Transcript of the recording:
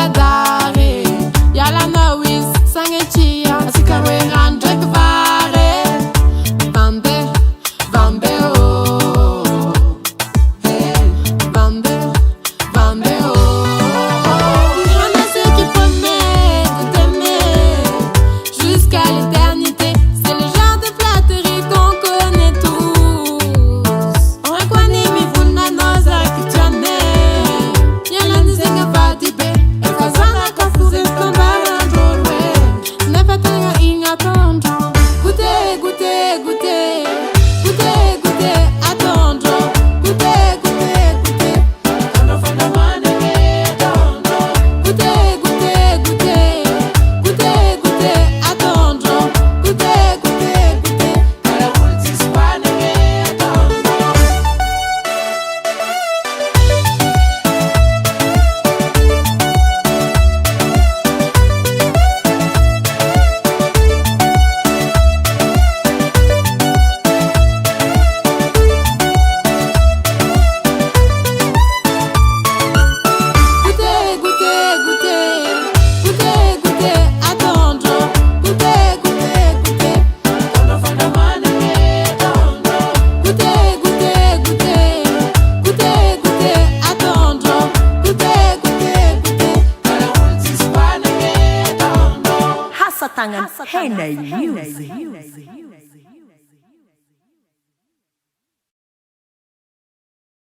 dare. Yala nawis sangechia sikare randrek vare. Vambe, vambe oh. Hey, vambe, vambe oh. On a ceux qui promettent de t'aimer jusqu'à l'éternité. C'est le genre de flatterie qu'on connaît tous. On a quoi ni mi vuna noza que tu en es. Yala nisenga fatibe. El kazana kafuze kambara ndorwe. Nefatanga inga tondo. Goûtez, goûtez, goûtez. Goûtez, goûtez, attendre. Goûtez, goûtez, goûtez. Tondo fanda manenge tondo. Goûtez, goûtez, goûtez. Goûtez, goûtez, attendre. Goûtez, goûtez, goûtez. Kala multis panenge tondo. Goûtez, goûtez, goûtez. Goûtez, goûtez, attendre. Goûtez, goûtez, goûtez. Tondo fanda manenge tondo. Goûtez, goûtez, goûtez. Goûtez, goûtez, attendre. Goûtez, goûtez, goûtez. Kala multis panenge tondo. Hasatangan Henay Music.